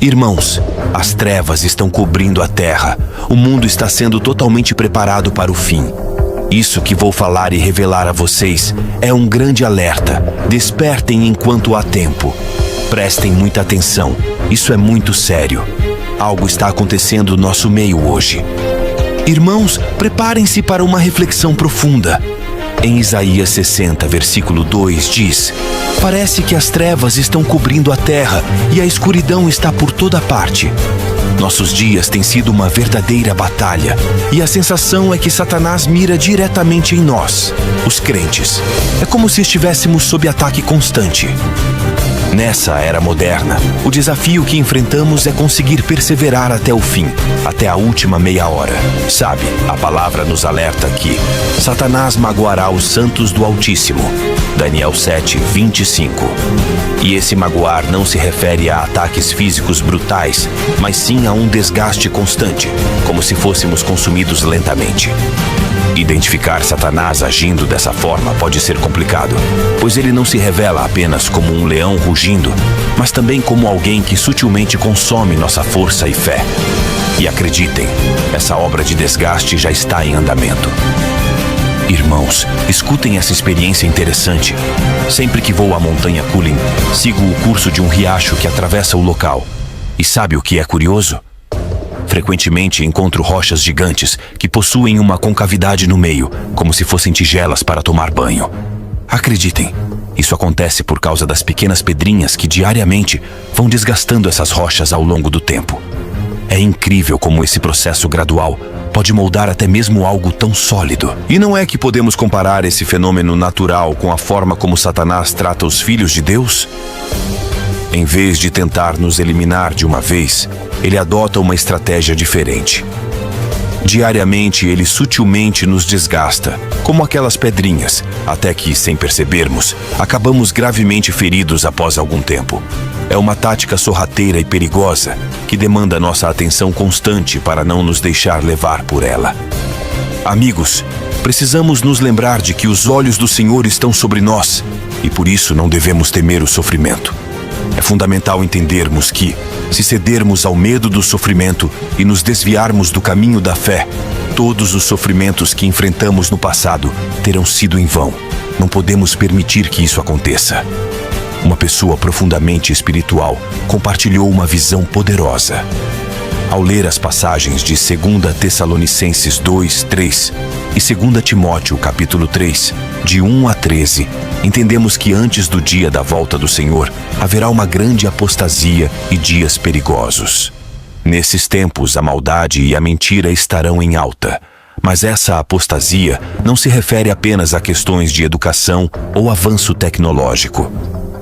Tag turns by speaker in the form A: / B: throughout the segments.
A: Irmãos, as trevas estão cobrindo a terra. O mundo está sendo totalmente preparado para o fim. Isso que vou falar e revelar a vocês é um grande alerta. Despertem enquanto há tempo. Prestem muita atenção. Isso é muito sério. Algo está acontecendo no nosso meio hoje. Irmãos, preparem-se para uma reflexão profunda. Em Isaías 60, versículo 2, diz: parece que as trevas estão cobrindo a terra e a escuridão está por toda parte. Nossos dias têm sido uma verdadeira batalha e a sensação é que Satanás mira diretamente em nós, os crentes. É como se estivéssemos sob ataque constante. Nessa era moderna, o desafio que enfrentamos é conseguir perseverar até o fim, até a última meia hora. Sabe, a palavra nos alerta que Satanás magoará os santos do Altíssimo. Daniel 7, 25. E esse magoar não se refere a ataques físicos brutais, mas sim a um desgaste constante, como se fôssemos consumidos lentamente. Identificar Satanás agindo dessa forma pode ser complicado, pois ele não se revela apenas como um leão rugindo, mas também como alguém que sutilmente consome nossa força e fé. E acreditem, essa obra de desgaste já está em andamento. Irmãos, escutem essa experiência interessante. Sempre que vou à montanha Kulin, sigo o curso de um riacho que atravessa o local. E sabe o que é curioso? Frequentemente encontro rochas gigantes que possuem uma concavidade no meio, como se fossem tigelas para tomar banho. Acreditem, isso acontece por causa das pequenas pedrinhas que diariamente vão desgastando essas rochas ao longo do tempo. É incrível como esse processo gradual pode moldar até mesmo algo tão sólido. E não é que podemos comparar esse fenômeno natural com a forma como Satanás trata os filhos de Deus? Em vez de tentar nos eliminar de uma vez, ele adota uma estratégia diferente. Diariamente, ele sutilmente nos desgasta, como aquelas pedrinhas, até que, sem percebermos, acabamos gravemente feridos após algum tempo. É uma tática sorrateira e perigosa que demanda nossa atenção constante para não nos deixar levar por ela. Amigos, precisamos nos lembrar de que os olhos do Senhor estão sobre nós e por isso não devemos temer o sofrimento. É fundamental entendermos que, se cedermos ao medo do sofrimento e nos desviarmos do caminho da fé, todos os sofrimentos que enfrentamos no passado terão sido em vão. Não podemos permitir que isso aconteça. Uma pessoa profundamente espiritual compartilhou uma visão poderosa. Ao ler as passagens de 2 Tessalonicenses 2, 3 e 2 Timóteo capítulo 3, de 1 a 13, entendemos que antes do dia da volta do Senhor, haverá uma grande apostasia e dias perigosos. Nesses tempos, a maldade e a mentira estarão em alta. Mas essa apostasia não se refere apenas a questões de educação ou avanço tecnológico.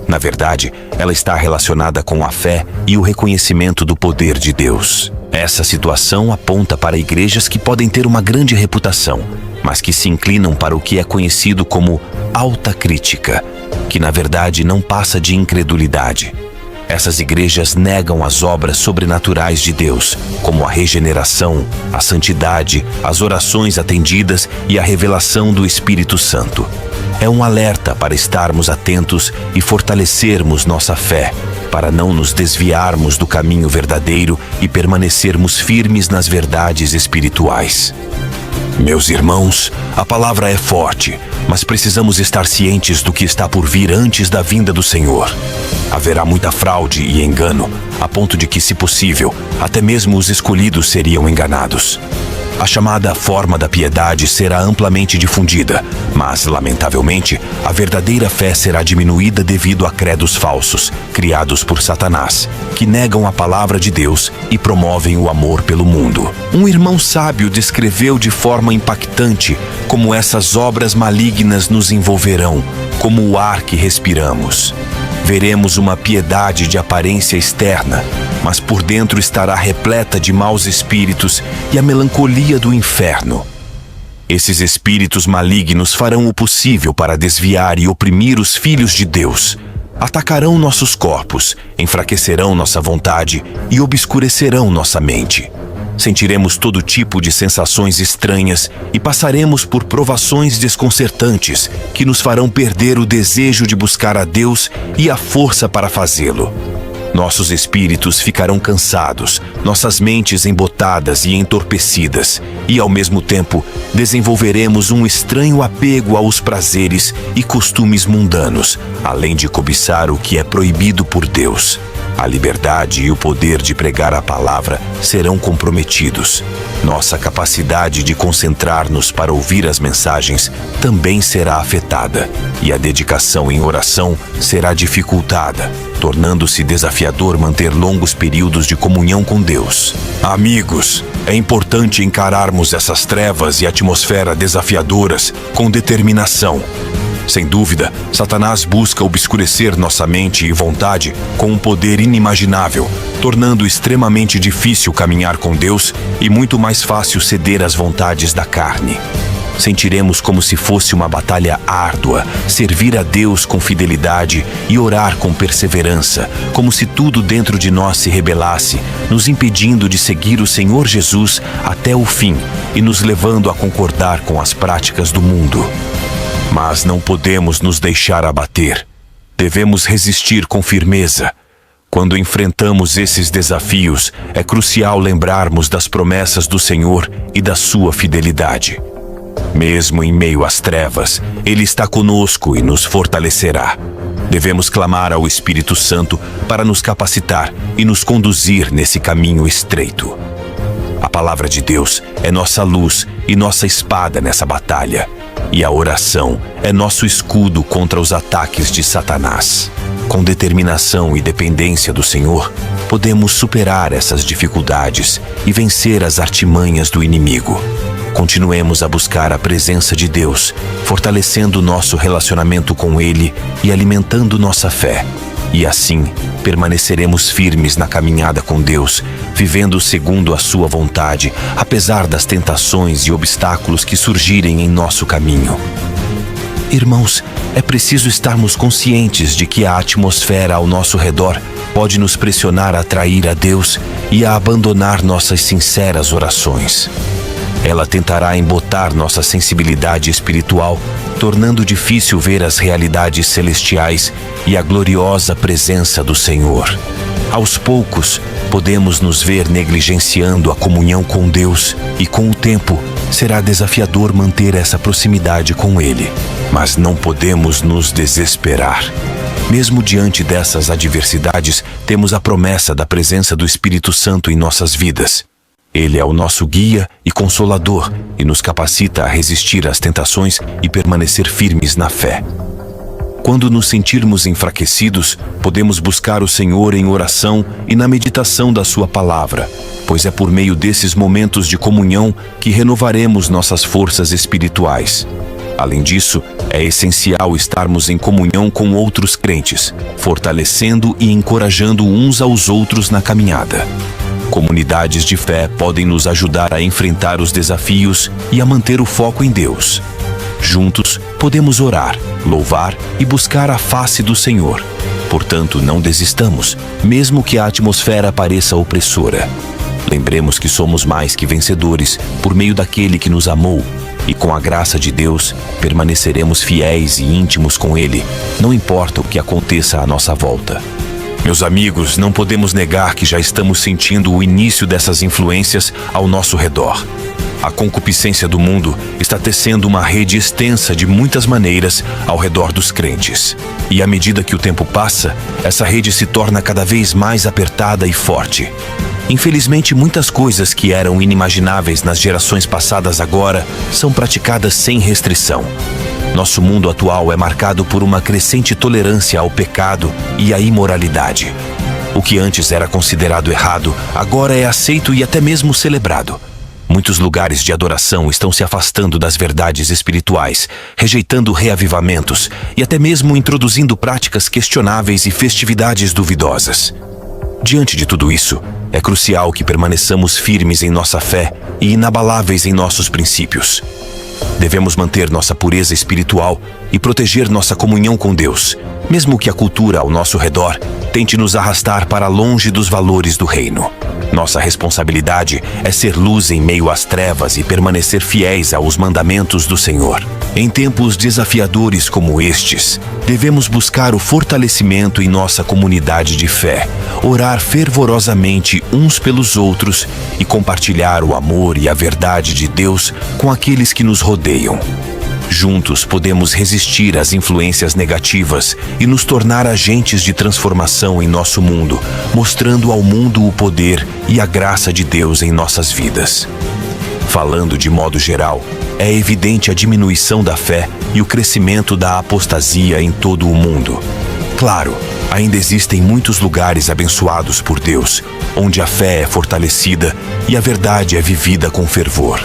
A: Na verdade, ela está relacionada com a fé e o reconhecimento do poder de Deus. Essa situação aponta para igrejas que podem ter uma grande reputação, mas que se inclinam para o que é conhecido como alta crítica, que na verdade não passa de incredulidade. Essas igrejas negam as obras sobrenaturais de Deus, como a regeneração, a santidade, as orações atendidas e a revelação do Espírito Santo. É um alerta para estarmos atentos e fortalecermos nossa fé, para não nos desviarmos do caminho verdadeiro e permanecermos firmes nas verdades espirituais. Meus irmãos, a palavra é forte, mas precisamos estar cientes do que está por vir antes da vinda do Senhor. Haverá muita fraude e engano, a ponto de que, se possível, até mesmo os escolhidos seriam enganados. A chamada forma da piedade será amplamente difundida, mas, lamentavelmente, a verdadeira fé será diminuída devido a credos falsos, criados por Satanás, que negam a palavra de Deus e promovem o amor pelo mundo. Um irmão sábio descreveu de forma impactante como essas obras malignas nos envolverão, como o ar que respiramos. Veremos uma piedade de aparência externa, mas por dentro estará repleta de maus espíritos e a melancolia do inferno. Esses espíritos malignos farão o possível para desviar e oprimir os filhos de Deus. Atacarão nossos corpos, enfraquecerão nossa vontade e obscurecerão nossa mente. Sentiremos todo tipo de sensações estranhas e passaremos por provações desconcertantes que nos farão perder o desejo de buscar a Deus e a força para fazê-lo. Nossos espíritos ficarão cansados, nossas mentes embotadas e entorpecidas, e ao mesmo tempo desenvolveremos um estranho apego aos prazeres e costumes mundanos, além de cobiçar o que é proibido por Deus. A liberdade e o poder de pregar a palavra serão comprometidos. Nossa capacidade de concentrar-nos para ouvir as mensagens também será afetada, e a dedicação em oração será dificultada, tornando-se desafiador manter longos períodos de comunhão com Deus. Amigos, é importante encararmos essas trevas e atmosfera desafiadoras com determinação. Sem dúvida, Satanás busca obscurecer nossa mente e vontade com um poder inimaginável, tornando extremamente difícil caminhar com Deus e muito mais fácil ceder às vontades da carne. Sentiremos como se fosse uma batalha árdua, servir a Deus com fidelidade e orar com perseverança, como se tudo dentro de nós se rebelasse, nos impedindo de seguir o Senhor Jesus até o fim e nos levando a concordar com as práticas do mundo. Mas não podemos nos deixar abater. Devemos resistir com firmeza. Quando enfrentamos esses desafios, é crucial lembrarmos das promessas do Senhor e da sua fidelidade. Mesmo em meio às trevas, Ele está conosco e nos fortalecerá. Devemos clamar ao Espírito Santo para nos capacitar e nos conduzir nesse caminho estreito. A palavra de Deus é nossa luz e nossa espada nessa batalha. E a oração é nosso escudo contra os ataques de Satanás. Com determinação e dependência do Senhor, podemos superar essas dificuldades e vencer as artimanhas do inimigo. Continuemos a buscar a presença de Deus, fortalecendo nosso relacionamento com Ele e alimentando nossa fé. E assim, permaneceremos firmes na caminhada com Deus, vivendo segundo a sua vontade, apesar das tentações e obstáculos que surgirem em nosso caminho. Irmãos, é preciso estarmos conscientes de que a atmosfera ao nosso redor pode nos pressionar a trair a Deus e a abandonar nossas sinceras orações. Ela tentará embotar nossa sensibilidade espiritual, tornando difícil ver as realidades celestiais e a gloriosa presença do Senhor. Aos poucos, podemos nos ver negligenciando a comunhão com Deus e, com o tempo, será desafiador manter essa proximidade com Ele. Mas não podemos nos desesperar. Mesmo diante dessas adversidades, temos a promessa da presença do Espírito Santo em nossas vidas. Ele é o nosso guia e consolador e nos capacita a resistir às tentações e permanecer firmes na fé. Quando nos sentirmos enfraquecidos, podemos buscar o Senhor em oração e na meditação da Sua palavra, pois é por meio desses momentos de comunhão que renovaremos nossas forças espirituais. Além disso, é essencial estarmos em comunhão com outros crentes, fortalecendo e encorajando uns aos outros na caminhada. Comunidades de fé podem nos ajudar a enfrentar os desafios e a manter o foco em Deus. Juntos, podemos orar, louvar e buscar a face do Senhor. Portanto, não desistamos, mesmo que a atmosfera pareça opressora. Lembremos que somos mais que vencedores por meio daquele que nos amou, e com a graça de Deus, permaneceremos fiéis e íntimos com Ele, não importa o que aconteça à nossa volta. Meus amigos, não podemos negar que já estamos sentindo o início dessas influências ao nosso redor. A concupiscência do mundo está tecendo uma rede extensa de muitas maneiras ao redor dos crentes. E à medida que o tempo passa, essa rede se torna cada vez mais apertada e forte. Infelizmente, muitas coisas que eram inimagináveis nas gerações passadas agora são praticadas sem restrição. Nosso mundo atual é marcado por uma crescente tolerância ao pecado e à imoralidade. O que antes era considerado errado, agora é aceito e até mesmo celebrado. Muitos lugares de adoração estão se afastando das verdades espirituais, rejeitando reavivamentos e até mesmo introduzindo práticas questionáveis e festividades duvidosas. Diante de tudo isso, é crucial que permaneçamos firmes em nossa fé e inabaláveis em nossos princípios. Devemos manter nossa pureza espiritual e proteger nossa comunhão com Deus, mesmo que a cultura ao nosso redor tente nos arrastar para longe dos valores do reino. Nossa responsabilidade é ser luz em meio às trevas e permanecer fiéis aos mandamentos do Senhor. Em tempos desafiadores como estes, devemos buscar o fortalecimento em nossa comunidade de fé, orar fervorosamente uns pelos outros e compartilhar o amor e a verdade de Deus com aqueles que nos rodeiam. Juntos podemos resistir às influências negativas e nos tornar agentes de transformação em nosso mundo, mostrando ao mundo o poder e a graça de Deus em nossas vidas. Falando de modo geral, é evidente a diminuição da fé e o crescimento da apostasia em todo o mundo. Claro, ainda existem muitos lugares abençoados por Deus, onde a fé é fortalecida e a verdade é vivida com fervor.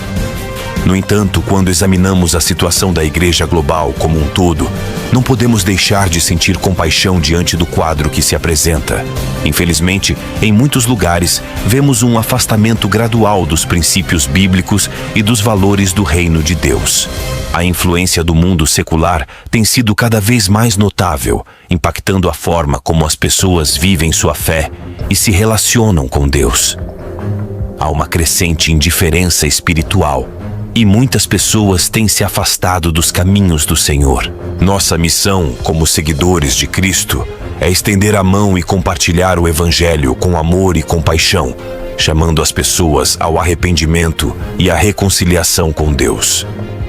A: No entanto, quando examinamos a situação da igreja global como um todo, não podemos deixar de sentir compaixão diante do quadro que se apresenta. Infelizmente, em muitos lugares, vemos um afastamento gradual dos princípios bíblicos e dos valores do reino de Deus. A influência do mundo secular tem sido cada vez mais notável, impactando a forma como as pessoas vivem sua fé e se relacionam com Deus. Há uma crescente indiferença espiritual, e muitas pessoas têm se afastado dos caminhos do Senhor. Nossa missão, como seguidores de Cristo, é estender a mão e compartilhar o Evangelho com amor e compaixão, chamando as pessoas ao arrependimento e à reconciliação com Deus.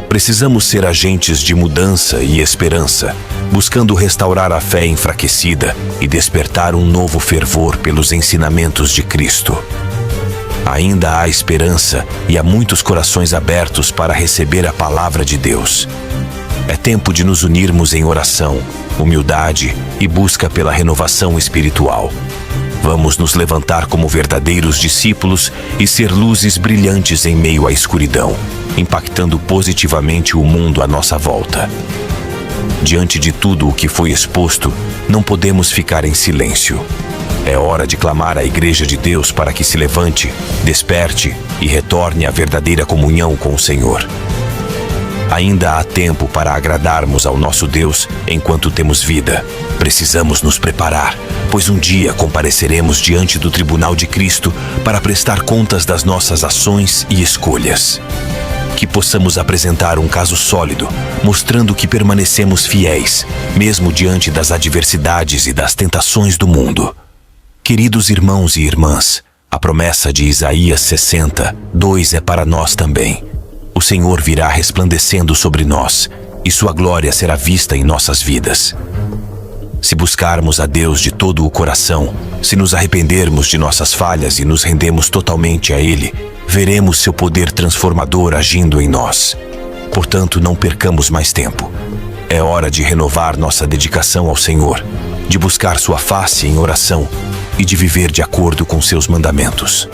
A: Precisamos ser agentes de mudança e esperança, buscando restaurar a fé enfraquecida e despertar um novo fervor pelos ensinamentos de Cristo. Ainda há esperança e há muitos corações abertos para receber a palavra de Deus. É tempo de nos unirmos em oração, humildade e busca pela renovação espiritual. Vamos nos levantar como verdadeiros discípulos e ser luzes brilhantes em meio à escuridão, impactando positivamente o mundo à nossa volta. Diante de tudo o que foi exposto, não podemos ficar em silêncio. É hora de clamar à Igreja de Deus para que se levante, desperte e retorne à verdadeira comunhão com o Senhor. Ainda há tempo para agradarmos ao nosso Deus enquanto temos vida. Precisamos nos preparar, pois um dia compareceremos diante do tribunal de Cristo para prestar contas das nossas ações e escolhas. Que possamos apresentar um caso sólido, mostrando que permanecemos fiéis, mesmo diante das adversidades e das tentações do mundo. Queridos irmãos e irmãs, a promessa de Isaías 60:2 é para nós também. O Senhor virá resplandecendo sobre nós, e sua glória será vista em nossas vidas. Se buscarmos a Deus de todo o coração, se nos arrependermos de nossas falhas e nos rendemos totalmente a Ele, veremos seu poder transformador agindo em nós. Portanto, não percamos mais tempo. É hora de renovar nossa dedicação ao Senhor, de buscar sua face em oração e de viver de acordo com seus mandamentos.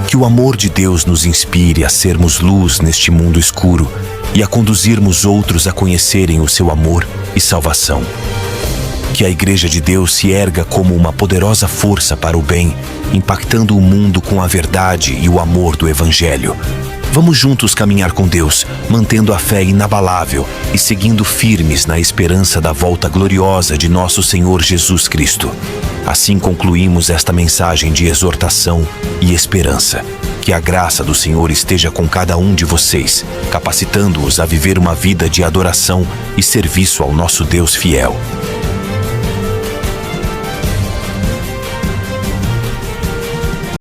A: Que o amor de Deus nos inspire a sermos luz neste mundo escuro e a conduzirmos outros a conhecerem o seu amor e salvação. Que a Igreja de Deus se erga como uma poderosa força para o bem, impactando o mundo com a verdade e o amor do Evangelho. Vamos juntos caminhar com Deus, mantendo a fé inabalável e seguindo firmes na esperança da volta gloriosa de nosso Senhor Jesus Cristo. Assim concluímos esta mensagem de exortação e esperança. Que a graça do Senhor esteja com cada um de vocês, capacitando-os a viver uma vida de adoração e serviço ao nosso Deus fiel.